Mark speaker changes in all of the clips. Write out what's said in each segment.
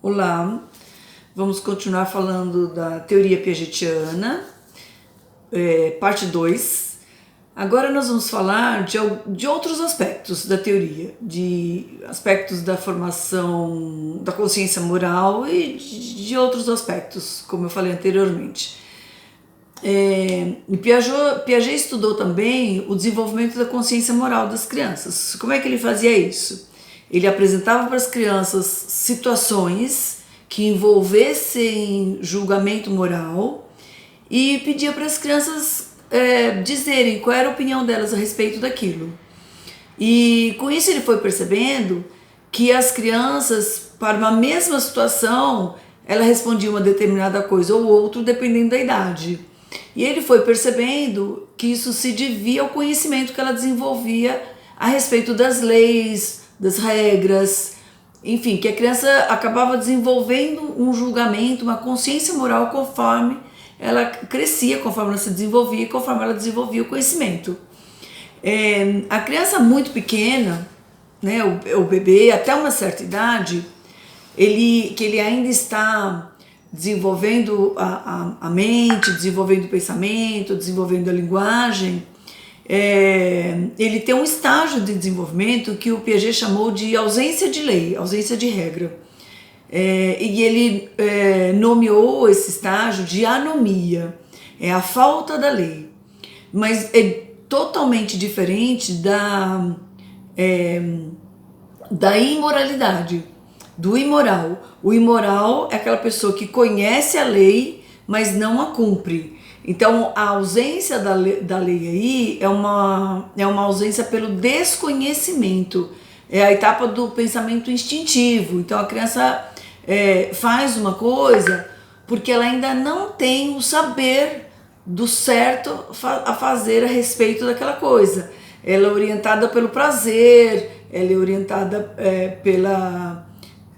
Speaker 1: Olá, vamos continuar falando da teoria piagetiana, parte 2. Agora nós vamos falar de outros aspectos da teoria, de aspectos da formação da consciência moral e de outros aspectos, como eu falei anteriormente. Piaget estudou também o desenvolvimento da consciência moral das crianças. Como é que ele fazia isso? Ele apresentava para as crianças situações que envolvessem julgamento moral e pedia para as crianças dizerem qual era a opinião delas a respeito daquilo. E com isso ele foi percebendo que as crianças, para uma mesma situação, ela respondia uma determinada coisa ou outra, dependendo da idade. E ele foi percebendo que isso se devia ao conhecimento que ela desenvolvia a respeito das leis, das regras, enfim, que a criança acabava desenvolvendo um julgamento, uma consciência moral conforme ela crescia, conforme ela se desenvolvia, conforme ela desenvolvia o conhecimento. A criança muito pequena, né, o bebê, até uma certa idade, que ele ainda está desenvolvendo a mente, desenvolvendo o pensamento, desenvolvendo a linguagem, ele tem um estágio de desenvolvimento que o Piaget chamou de ausência de lei, ausência de regra. E ele nomeou esse estágio de anomia, é a falta da lei. Mas é totalmente diferente da imoralidade, do imoral. O imoral é aquela pessoa que conhece a lei, mas não a cumpre. Então, a ausência da lei aí é uma ausência pelo desconhecimento, é a etapa do pensamento instintivo. Então, a criança faz uma coisa porque ela ainda não tem o saber do certo a fazer a respeito daquela coisa. Ela é orientada pelo prazer, ela é orientada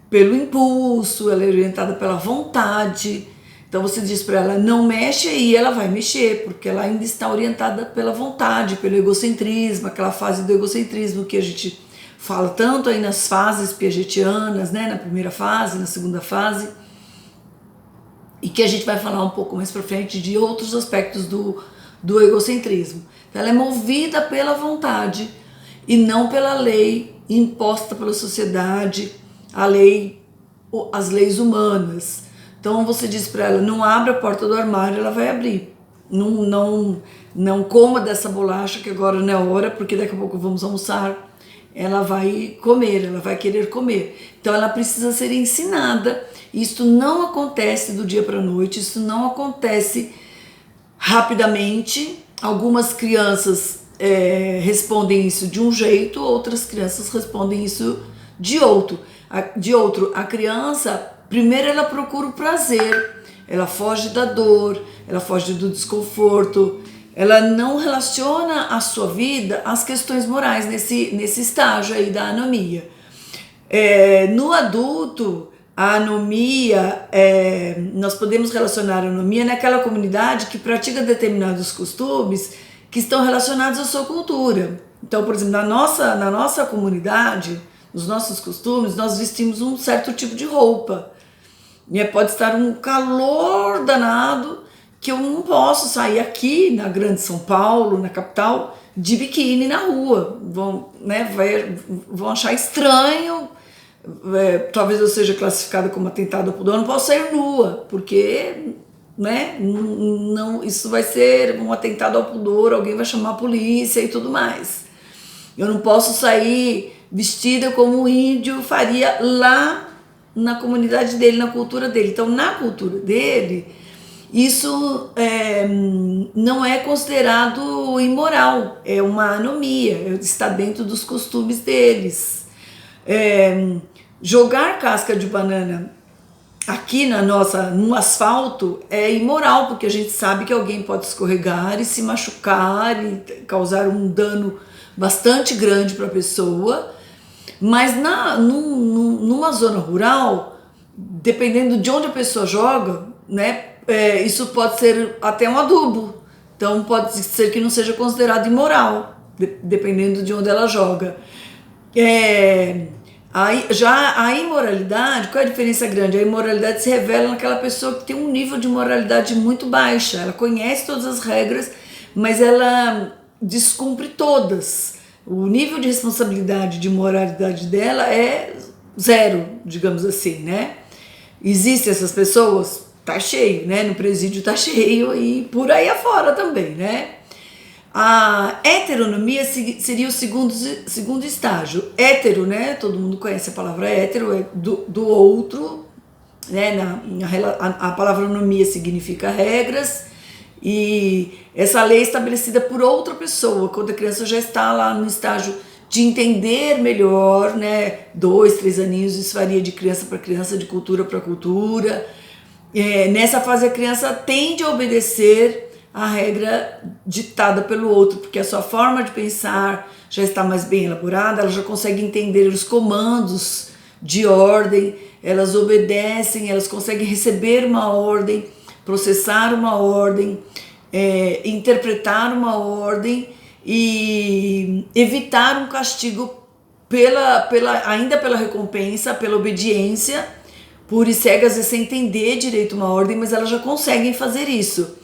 Speaker 1: pelo impulso, ela é orientada pela vontade. Então você diz para ela, não mexe aí, ela vai mexer, porque ela ainda está orientada pela vontade, pelo egocentrismo, aquela fase do egocentrismo que a gente fala tanto aí nas fases piagetianas, né? Na primeira fase, na segunda fase, e que a gente vai falar um pouco mais para frente de outros aspectos do egocentrismo. Então, ela é movida pela vontade e não pela lei imposta pela sociedade, as leis humanas. Então você diz para ela, não abra a porta do armário, ela vai abrir. Não coma dessa bolacha que agora não é hora, porque daqui a pouco vamos almoçar. Ela vai comer, ela vai querer comer. Então ela precisa ser ensinada. Isso não acontece do dia para a noite, isso não acontece rapidamente. Algumas crianças respondem isso de um jeito, outras crianças respondem isso de outro. A criança, primeiro ela procura o prazer, ela foge da dor, ela foge do desconforto, ela não relaciona a sua vida às questões morais nesse estágio aí da anomia. No adulto, a anomia, nós podemos relacionar a anomia naquela comunidade que pratica determinados costumes que estão relacionados à sua cultura. Então, por exemplo, na nossa comunidade, nos nossos costumes, nós vestimos um certo tipo de roupa. Pode estar um calor danado que eu não posso sair aqui na Grande São Paulo, na capital, de biquíni na rua. Vão achar estranho, talvez eu seja classificada como atentado ao pudor, eu não posso sair nua, porque não, isso vai ser um atentado ao pudor, alguém vai chamar a polícia e tudo mais. Eu não posso sair vestida como o índio faria lá na comunidade dele, na cultura dele. Então, na cultura dele, isso não é considerado imoral, é uma anomia, está dentro dos costumes deles. Jogar casca de banana aqui no asfalto é imoral, porque a gente sabe que alguém pode escorregar e se machucar e causar um dano bastante grande para a pessoa. Mas numa zona rural, dependendo de onde a pessoa joga, isso pode ser até um adubo. Então pode ser que não seja considerado imoral, dependendo de onde ela joga. Já a imoralidade, qual é a diferença grande? A imoralidade se revela naquela pessoa que tem um nível de moralidade muito baixa. Ela conhece todas as regras, mas ela descumpre todas. O nível de responsabilidade, de moralidade dela é zero, digamos assim, né? Existem essas pessoas? Tá cheio, né? No presídio tá cheio e por aí afora também, né? A heteronomia seria o segundo estágio. Hétero, né? Todo mundo conhece a palavra hétero, é do outro, né? A palavra nomia significa regras, e essa lei é estabelecida por outra pessoa, quando a criança já está lá no estágio de entender melhor, né? 2, 3 aninhos, isso varia de criança para criança, de cultura para cultura. Nessa fase a criança tende a obedecer a regra ditada pelo outro, porque a sua forma de pensar já está mais bem elaborada, ela já consegue entender os comandos de ordem, elas obedecem, elas conseguem receber uma ordem, processar uma ordem, interpretar uma ordem e evitar um castigo ainda pela recompensa, pela obediência, pura e cega, às vezes sem entender direito uma ordem, mas elas já conseguem fazer isso.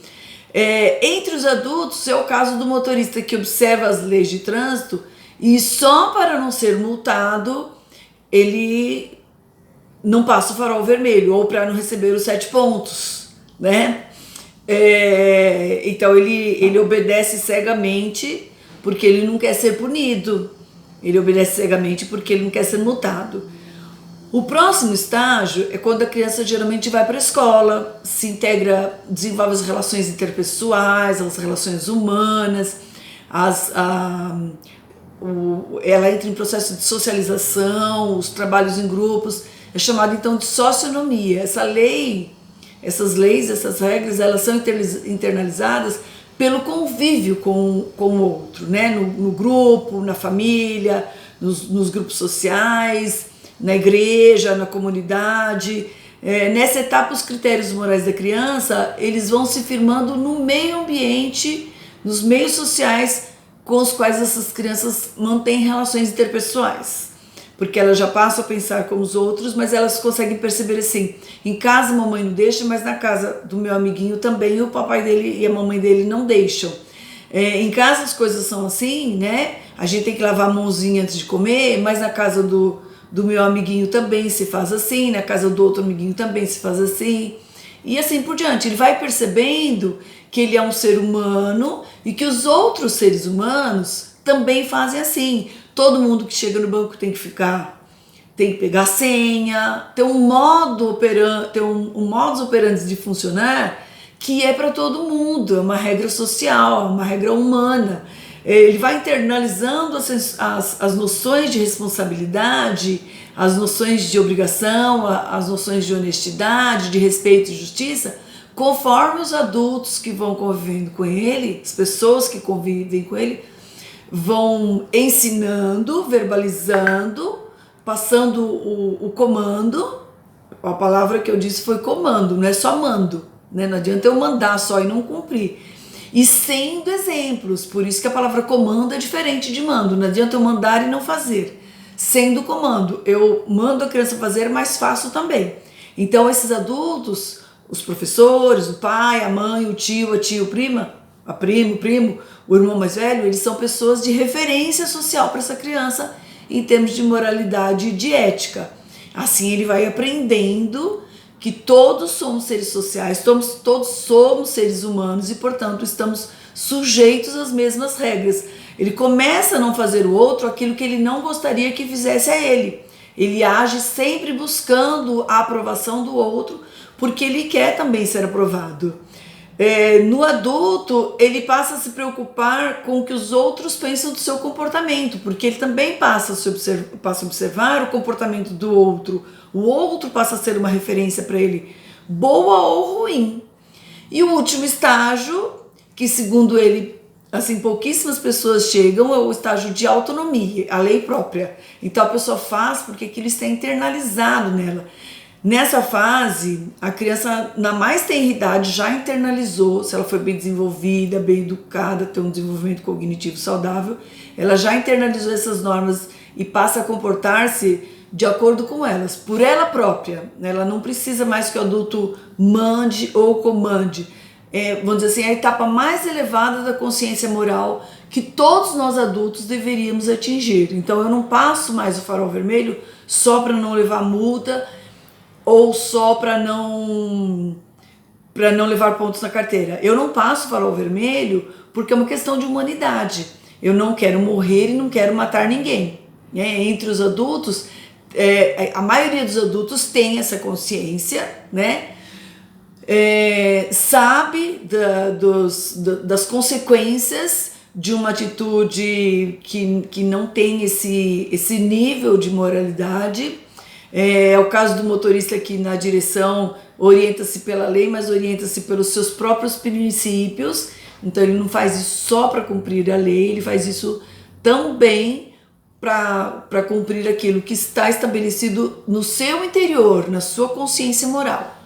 Speaker 1: Entre os adultos é o caso do motorista que observa as leis de trânsito e só para não ser multado ele não passa o farol vermelho ou para não receber os 7 pontos, né? Então ele obedece cegamente porque ele não quer ser punido, ele obedece cegamente porque ele não quer ser multado. O próximo estágio é quando a criança geralmente vai para a escola, se integra, desenvolve as relações interpessoais, as relações humanas, ela entra em processo de socialização, os trabalhos em grupos, é chamado então de socionomia. Essas leis, essas regras, elas são internalizadas pelo convívio com o outro, né? No grupo, na família, nos grupos sociais, na igreja, na comunidade. Nessa etapa, os critérios morais da criança, eles vão se firmando no meio ambiente, nos meios sociais com os quais essas crianças mantêm relações interpessoais. Porque elas já passam a pensar como os outros, mas elas conseguem perceber assim, em casa a mamãe não deixa, mas na casa do meu amiguinho também o papai dele e a mamãe dele não deixam. Em casa as coisas são assim, né? A gente tem que lavar a mãozinha antes de comer, mas na casa do meu amiguinho também se faz assim, na casa do outro amiguinho também se faz assim, e assim por diante. Ele vai percebendo que ele é um ser humano e que os outros seres humanos também fazem assim. Todo mundo que chega no banco tem que pegar senha, tem um modus operandi de funcionar que é para todo mundo, é uma regra social, é uma regra humana. Ele vai internalizando as noções de responsabilidade, as noções de obrigação, as noções de honestidade, de respeito e justiça, conforme os adultos que vão convivendo com ele, as pessoas que convivem com ele, vão ensinando, verbalizando, passando o comando. A palavra que eu disse foi comando, não é só mando, né? Não adianta eu mandar só e não cumprir. E sendo exemplos, por isso que a palavra comando é diferente de mando. Não adianta eu mandar e não fazer. Sendo comando, eu mando a criança fazer, mas faço também. Então esses adultos, os professores, o pai, a mãe, o tio, a tia, o primo, o primo, o irmão mais velho, eles são pessoas de referência social para essa criança em termos de moralidade e de ética. Assim ele vai aprendendo que todos somos seres sociais, todos somos seres humanos e, portanto, estamos sujeitos às mesmas regras. Ele começa a não fazer o outro aquilo que ele não gostaria que fizesse a ele. Ele age sempre buscando a aprovação do outro, porque ele quer também ser aprovado. No adulto, ele passa a se preocupar com o que os outros pensam do seu comportamento, porque ele também passa a observar o comportamento do outro. O outro passa a ser uma referência para ele, boa ou ruim. E o último estágio, que segundo ele, assim, pouquíssimas pessoas chegam, é o estágio de autonomia, a lei própria. Então a pessoa faz porque aquilo está internalizado nela. Nessa fase, a criança na mais tenra idade já internalizou, se ela foi bem desenvolvida, bem educada, tem um desenvolvimento cognitivo saudável, ela já internalizou essas normas e passa a comportar-se de acordo com elas, por ela própria. Ela não precisa mais que o adulto mande ou comande. Vamos dizer assim, a etapa mais elevada da consciência moral que todos nós adultos deveríamos atingir. Então eu não passo mais o farol vermelho só para não levar multa ou só para não levar pontos na carteira. Eu não passo o farol vermelho porque é uma questão de humanidade. Eu não quero morrer e não quero matar ninguém. Entre os adultos, a maioria dos adultos tem essa consciência, né? Sabe das consequências de uma atitude que não tem esse nível de moralidade. É o caso do motorista que na direção orienta-se pela lei, mas orienta-se pelos seus próprios princípios. Então ele não faz isso só para cumprir a lei, ele faz isso também para cumprir aquilo que está estabelecido no seu interior, na sua consciência moral.